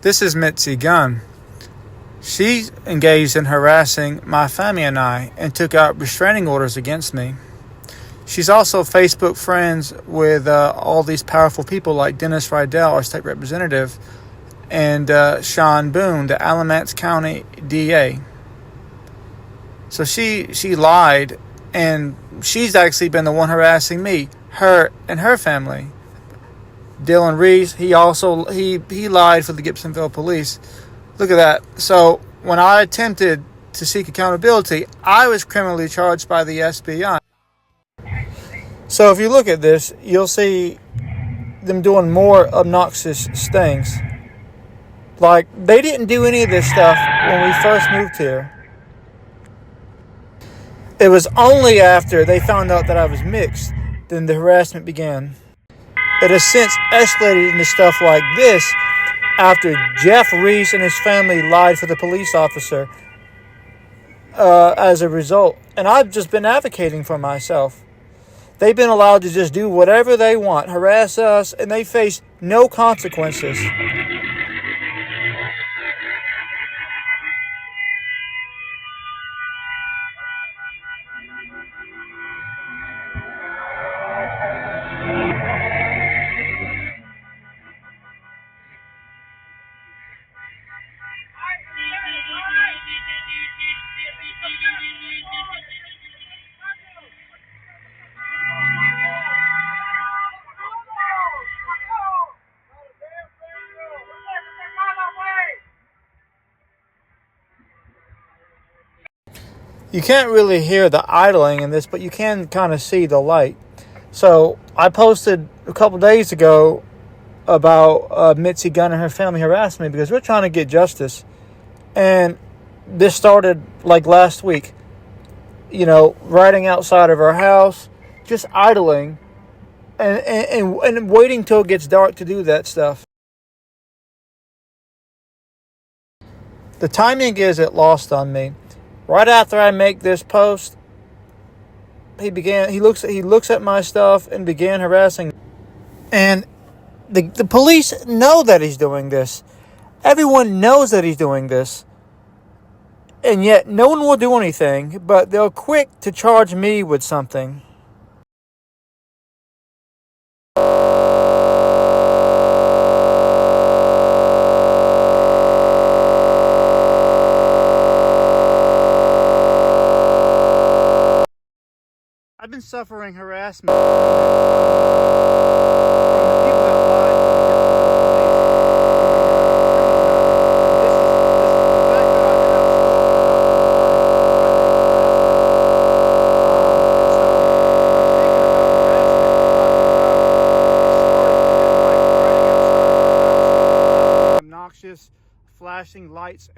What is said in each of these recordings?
This is Mitzi Gunn. She engaged in harassing my family and I and took out restraining orders against me. She's also Facebook friends with all these powerful people like Dennis Rydell, our state representative, and Sean Boone, the Alamance County DA. So she lied, and she's actually been the one harassing me, her and her family. Dylan Reese, he lied for the Gibsonville police. Look at that. So when I attempted to seek accountability, I was criminally charged by the SBI. So if you look at this, you'll see them doing more obnoxious things. Like, they didn't do any of this stuff when we first moved here. It was only after they found out that I was mixed then the harassment began. It has since escalated into stuff like this after Jeff Reese and his family lied for the police officer as a result. And I've just been advocating for myself. They've been allowed to just do whatever they want, harass us, and they face no consequences. You can't really hear the idling in this, but you can kind of see the light. So I posted a couple days ago about Mitzi Gunn and her family harassing me because we're trying to get justice. And this started like last week, riding outside of our house, just idling and waiting till it gets dark to do that stuff. The timing isn't lost on me. Right after I make this post, he looks at my stuff and began harassing. And the police know that he's doing this. Everyone knows that he's doing this. And yet no one will do anything, but they're quick to charge me with something. I've been suffering harassment from the people that lied to the obnoxious flashing lights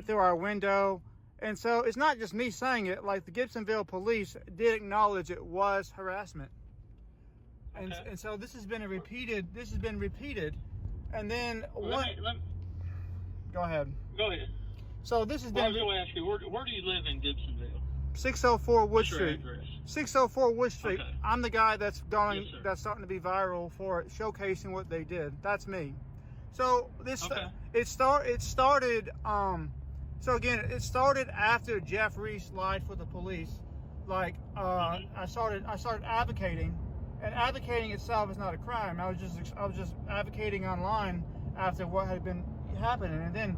through our window. And so it's not just me saying it, like the Gibsonville police did acknowledge it was harassment. And, okay. And so this has been repeated. And then Go ahead. So this has been. I was going to ask you, where do you live in Gibsonville? 604 Wood Street. Address? 604 Wood Street. Okay. I'm the guy that's Yes, that's starting to be viral for showcasing what they did. That's me. So this it started. So again, it started after Jeff Reese lied for the police. Like I started advocating, and advocating itself is not a crime. I was just advocating online after what had been happening, and then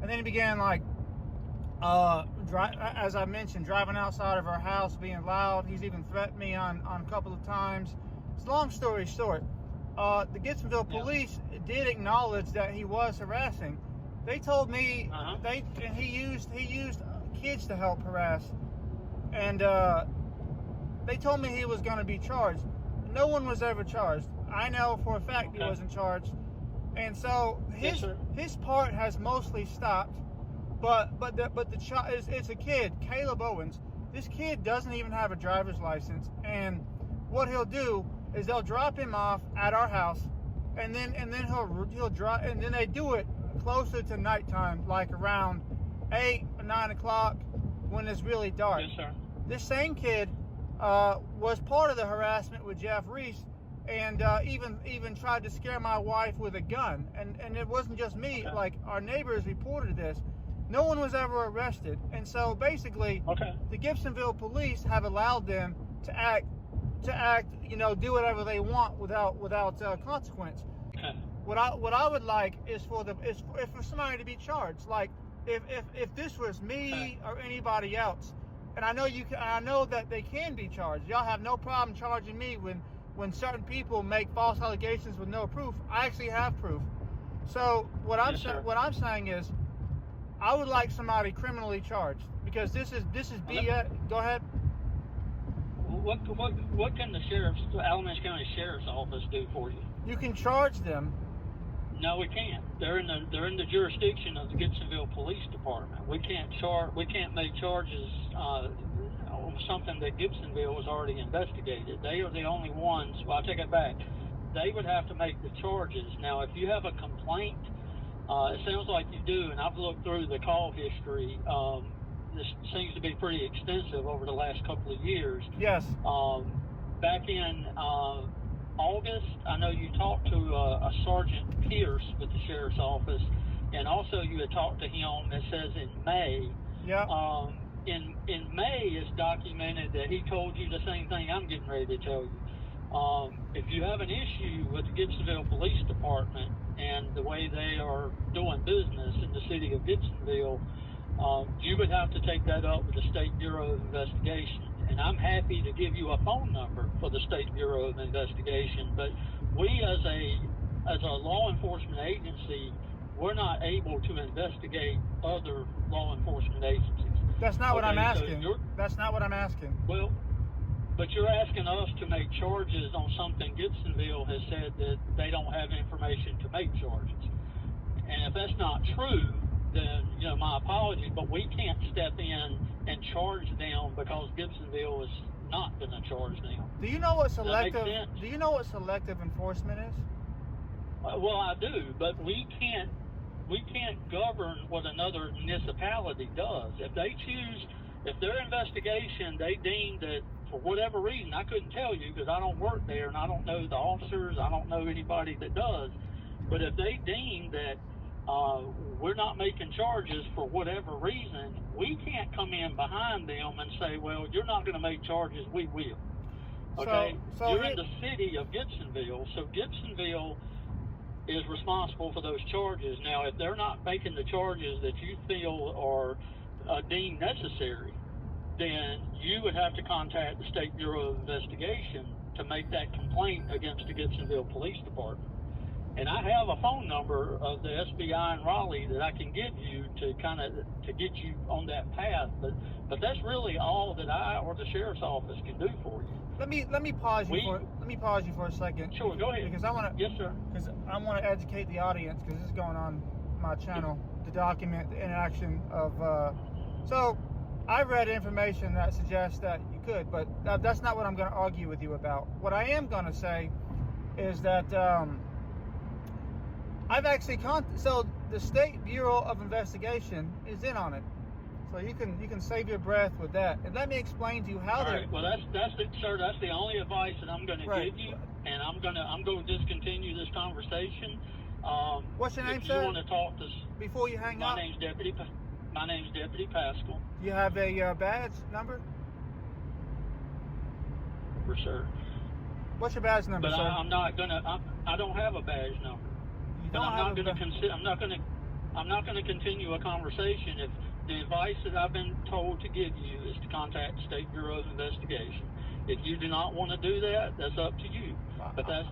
it began like as I mentioned, driving outside of our house, being loud. He's even threatened me on a couple of times. It's a long story short. The Gibsonville police did acknowledge that he was harassing. They told me he used kids to help harass, and they told me he was going to be charged. No one was ever charged. I know for a fact he wasn't charged, and so his part has mostly stopped. But the child it's a kid, Caleb Owens. This kid doesn't even have a driver's license, and what he'll do is they'll drop him off at our house, and then he'll drop, and then they do it closer to nighttime, like around 8 or 9 o'clock when it's really dark. Yes, sir. This same kid was part of the harassment with Jeff Reese, and even tried to scare my wife with a gun. And it wasn't just me. Okay. Like, our neighbors reported this. No one was ever arrested. And so basically, Okay. the Gibsonville police have allowed them to act, do whatever they want without consequence. Okay. What I would like is for somebody to be charged. Like, if this was me or anybody else, and I know that they can be charged. Y'all have no problem charging me when certain people make false allegations with no proof. I actually have proof. So what I'm saying is, I would like somebody criminally charged, because this is BS. Go ahead. What can the Alamance County Sheriff's Office do for you? You can charge them. No, we can't. They're in the jurisdiction of the Gibsonville Police Department. We can't make charges on something that Gibsonville has already investigated. They are the only ones. Well, I take it back. They would have to make the charges. Now, if you have a complaint, it sounds like you do, and I've looked through the call history. This seems to be pretty extensive over the last couple of years. Yes. Back in August, I know you talked to a Sergeant Pierce with the Sheriff's Office, and also you had talked to him, it says in May. Yeah. In May, it's documented that he told you the same thing I'm getting ready to tell you. If you have an issue with the Gibsonville Police Department and the way they are doing business in the city of Gibsonville, you would have to take that up with the State Bureau of Investigation. And I'm happy to give you a phone number for the State Bureau of Investigation, but we as a law enforcement agency, we're not able to investigate other law enforcement agencies. That's not what I'm asking. So That's not what I'm asking. well, but you're asking us to make charges on something Gibsonville has said that they don't have information to make charges. And if that's not true, then, my apologies, but we can't step in and charge them because Gibsonville is not going to charge them. Do you know what Does that make selective? sense? Do you know what selective enforcement is? Well, I do, but we can't govern what another municipality does. If their investigation, they deem that for whatever reason, I couldn't tell you because I don't work there and I don't know the officers, I don't know anybody that does, but if they deem that we're not making charges for whatever reason, we can't come in behind them and say, well, you're not going to make charges, we will. Okay? So you're in the city of Gibsonville, so Gibsonville is responsible for those charges. Now, if they're not making the charges that you feel are deemed necessary, then you would have to contact the State Bureau of Investigation to make that complaint against the Gibsonville Police Department. And I have a phone number of the SBI in Raleigh that I can give you to to get you on that path. But that's really all that I or the Sheriff's Office can do for you. Let me pause you for a second. Sure, go ahead. Because I want to. Yes, sir. Because I want to educate the audience, because this is going on my channel to document the interaction of. So, I've read information that suggests that you could, but that's not what I'm going to argue with you about. What I am going to say is that I've actually so the State Bureau of Investigation is in on it. So you can save your breath with that. And let me explain to you how All right. Well, that's the only advice that I'm going to give you, and I'm going to discontinue this conversation. What's your name, if sir? you want to talk to before you hang up. My name's Deputy Pascal. You have a badge number? For sure. What's your badge number, But sir? I'm not gonna. I don't have a badge number. You But don't I'm have not going to I'm not going to continue a conversation if the advice that I've been told to give you is to contact the State Bureau of Investigation. If you do not want to do that, that's up to you. But that's